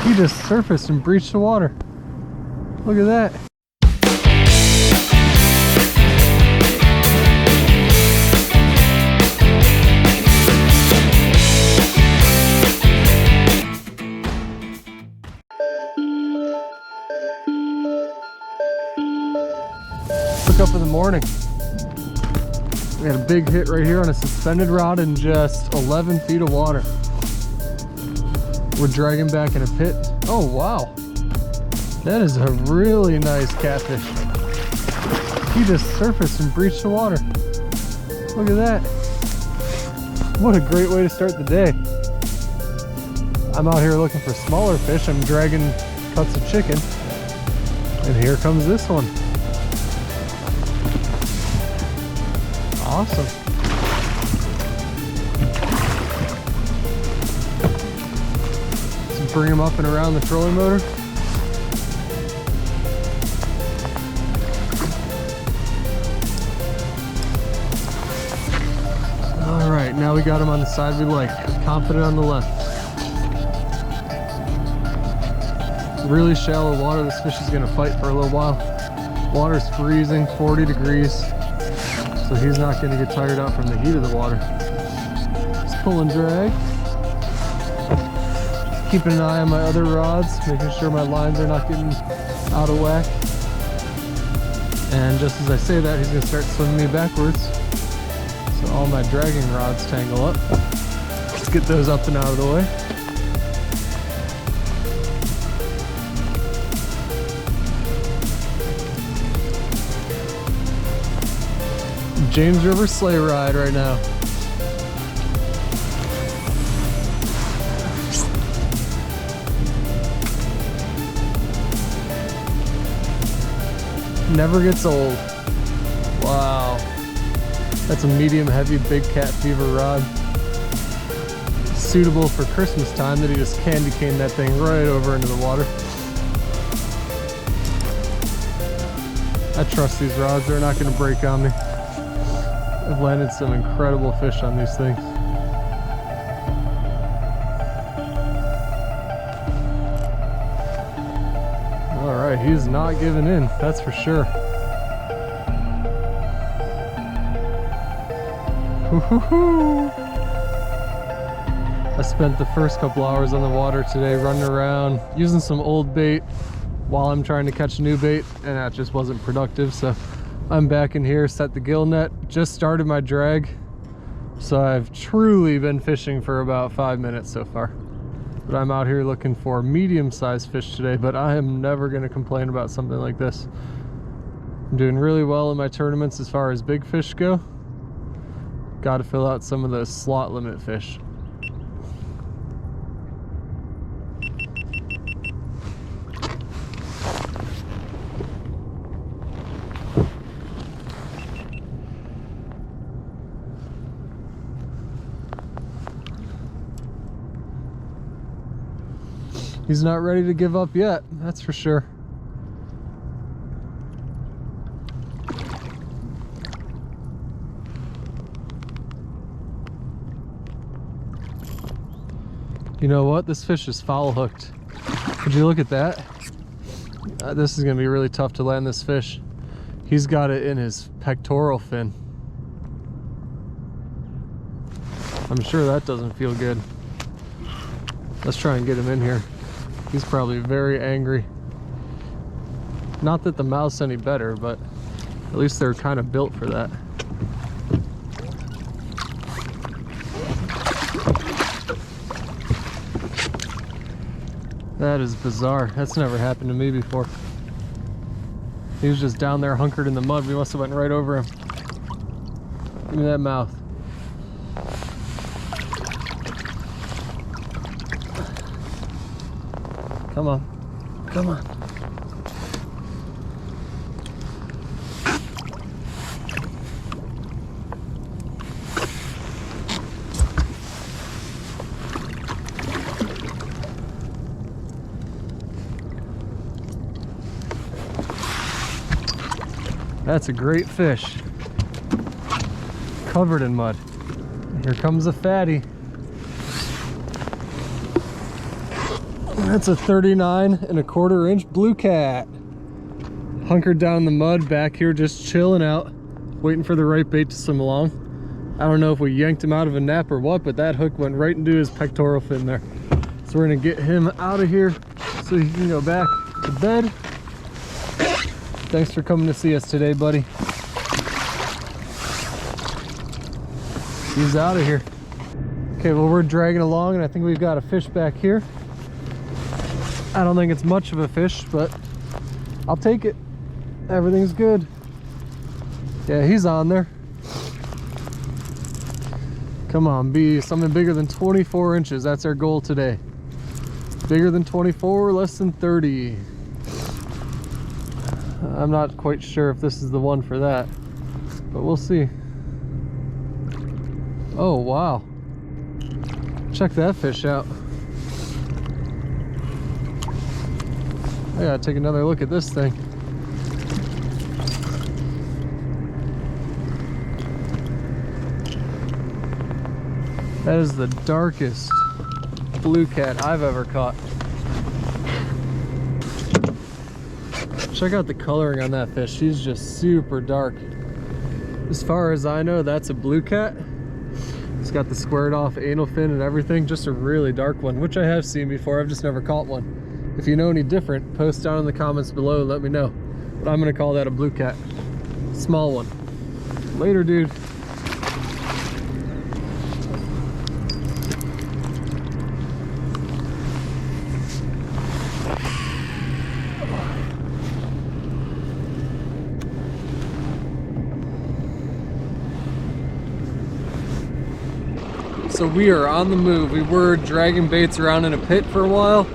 He just surfaced and breached the water. Look at that. Look up in the morning. We had a big hit right here on a suspended rod in just 11 feet of water. We're dragging back in a pit. Oh wow, that is a really nice catfish. He just surfaced and breached the water. Look at that. What a great way to start the day. I'm out here looking for smaller fish. I'm dragging cuts of chicken, and here comes this one. Awesome. Bring them up and around the trolling motor. All right, now we got them on the side we like. Confident on the left. Really shallow water. This fish is gonna fight for a little while. Water's freezing, 40 degrees. So he's not gonna get tired out from the heat of the water. Just pull and drag. Keeping an eye on my other rods, making sure my lines are not getting out of whack. And just as I say that, he's gonna start swimming me backwards. So all my dragging rods tangle up. Let's get those up and out of the way. James River sleigh ride right now. Never gets old. Wow. That's a medium heavy big cat fever rod. Suitable for Christmas time that he just candy caned that thing right over into the water. I trust these rods, they're not gonna break on me. I've landed some incredible fish on these things. Alright, he's not giving in, that's for sure. I spent the first couple hours on the water today running around using some old bait while I'm trying to catch new bait, and that just wasn't productive. So I'm back in here, set the gill net, just started my drag. So I've truly been fishing for about 5 minutes so far. But I'm out here looking for medium-sized fish today, but I am never going to complain about something like this. I'm doing really well in my tournaments as far as big fish go. Got to fill out some of those slot limit fish. He's not ready to give up yet, that's for sure. You know what? This fish is foul hooked. Could you look at that? This is going to be really tough to land this fish. He's got it in his pectoral fin. I'm sure that doesn't feel good. Let's try and get him in here. He's probably very angry. Not that the mouth's any better, but at least they're kind of built for that. That is bizarre. That's never happened to me before. He was just down there hunkered in the mud. We must have went right over him. Give me that mouth. Come on. Come on. That's a great fish. Covered in mud. Here comes a fatty. That's a 39¼ inch blue cat. Hunkered down in the mud back here, just chilling out, waiting for the right bait to swim along. I don't know if we yanked him out of a nap or what, but that hook went right into his pectoral fin there. So we're gonna get him out of here so he can go back to bed. Thanks for coming to see us today, buddy. He's out of here. Okay, well, we're dragging along and I think we've got a fish back here. I don't think it's much of a fish, but I'll take it. Everything's good. Yeah, he's on there. Come on, be something bigger than 24 inches. That's our goal today. Bigger than 24, less than 30. I'm not quite sure if this is the one for that, but we'll see. Oh, wow. Check that fish out. I gotta take another look at this thing. That is the darkest blue cat I've ever caught. Check out the coloring on that fish. She's just super dark. As far as I know, that's a blue cat. It's got the squared off anal fin and everything. Just a really dark one, which I have seen before. I've just never caught one. If you know any different, post down in the comments below and let me know. But I'm gonna call that a blue cat. Small one. Later, dude. So we are on the move. We were dragging baits around in a pit for a while.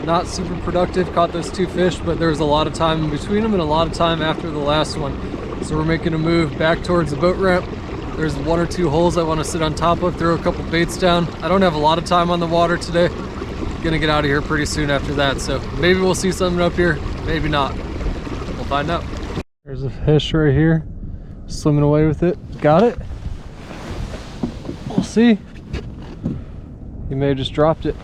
Not super productive, caught those 2 fish, but there was a lot of time in between them and a lot of time after the last one. So we're making a move back towards the boat ramp. There's 1 or 2 holes I want to sit on top of, throw a couple baits down. I don't have a lot of time on the water today. Gonna get out of here pretty soon after that. So maybe we'll see something up here, maybe not. We'll find out. There's a fish right here, swimming away with it. Got it? We'll see. He may have just dropped it.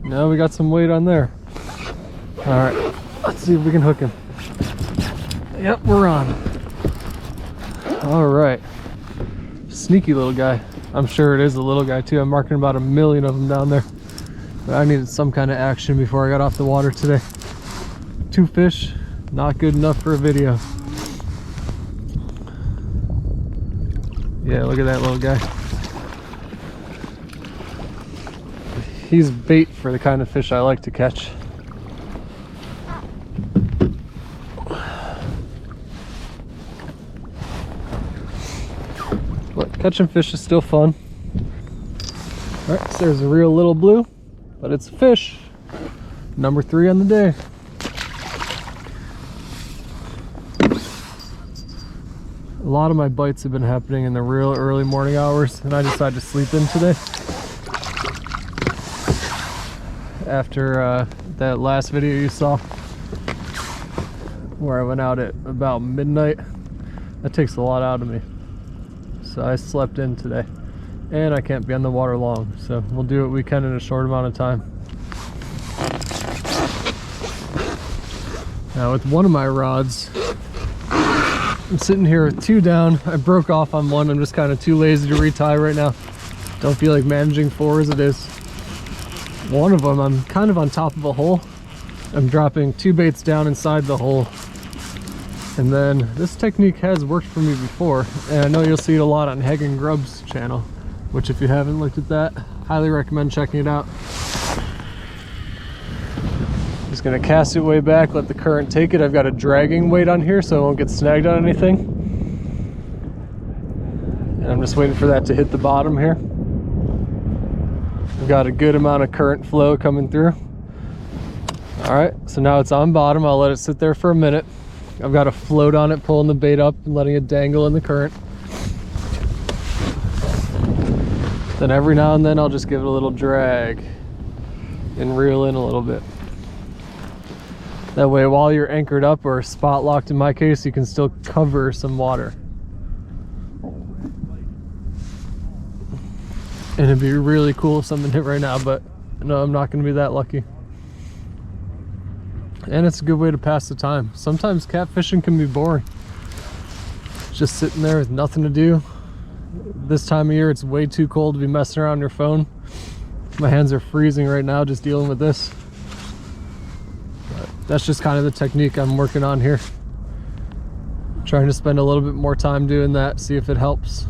No, we got some weight on there. All right, let's see if we can hook him. Yep, we're on. All right, sneaky little guy. I'm sure it is a little guy too. I'm marking about 1 million of them down there. But I needed some kind of action before I got off the water today. 2 fish, not good enough for a video. Yeah, look at that little guy. He's bait for the kind of fish I like to catch. But catching fish is still fun. All right, so there's a real little blue, but it's a fish. Number 3 on the day. A lot of my bites have been happening in the real early morning hours, and I decided to sleep in today. After that last video you saw, where I went out at about midnight, that takes a lot out of me. So I slept in today, and I can't be on the water long, so we'll do what we can in a short amount of time. Now with one of my rods, I'm sitting here with 2 down. I broke off on one. I'm just kind of too lazy to retie right now. Don't feel like managing 4 as it is. One of them, I'm kind of on top of a hole. I'm dropping 2 baits down inside the hole. And then this technique has worked for me before, and I know you'll see it a lot on Hagen Grubb's channel, which if you haven't looked at that, highly recommend checking it out. Just gonna cast it way back, let the current take it. I've got a dragging weight on here so it won't get snagged on anything. And I'm just waiting for that to hit the bottom here. We've got a good amount of current flow coming through. All right, so now it's on bottom. I'll let it sit there for a minute. I've got a float on it, pulling the bait up and letting it dangle in the current. Then every now and then I'll just give it a little drag and reel in a little bit. That way, while you're anchored up or spot locked in my case, you can still cover some water. And it'd be really cool if something hit right now, but no, I'm not gonna be that lucky. And it's a good way to pass the time. Sometimes catfishing can be boring. Just sitting there with nothing to do. This time of year, it's way too cold to be messing around your phone. My hands are freezing right now just dealing with this. But that's just kind of the technique I'm working on here. Trying to spend a little bit more time doing that, see if it helps.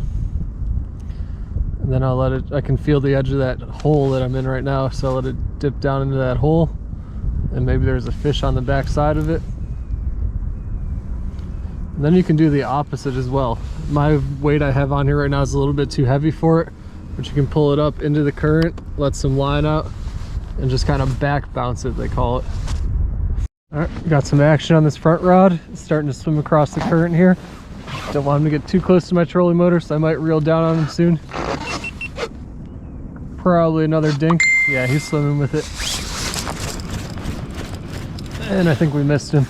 And then I'll let it, I can feel the edge of that hole that I'm in right now, so I'll let it dip down into that hole. And maybe there's a fish on the back side of it. And then you can do the opposite as well. My weight I have on here right now is a little bit too heavy for it, but you can pull it up into the current, let some line out, and just kind of back bounce it, they call it. All right, got some action on this front rod. It's starting to swim across the current here. Don't want him to get too close to my trolling motor, so I might reel down on him soon. Probably another dink. Yeah, he's swimming with it. And I think we missed him.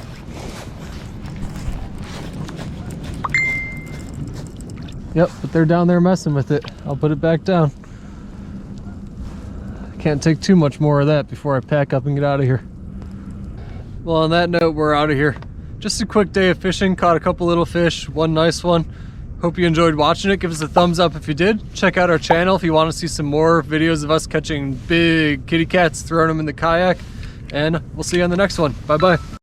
Yep, but they're down there messing with it. I'll put it back down. Can't take too much more of that before I pack up and get out of here. Well, on that note, we're out of here. Just a quick day of fishing. Caught a couple little fish, one nice one. Hope you enjoyed watching it. Give us a thumbs up if you did. Check out our channel if you want to see some more videos of us catching big kitty cats, throwing them in the kayak. And we'll see you on the next one. Bye-bye.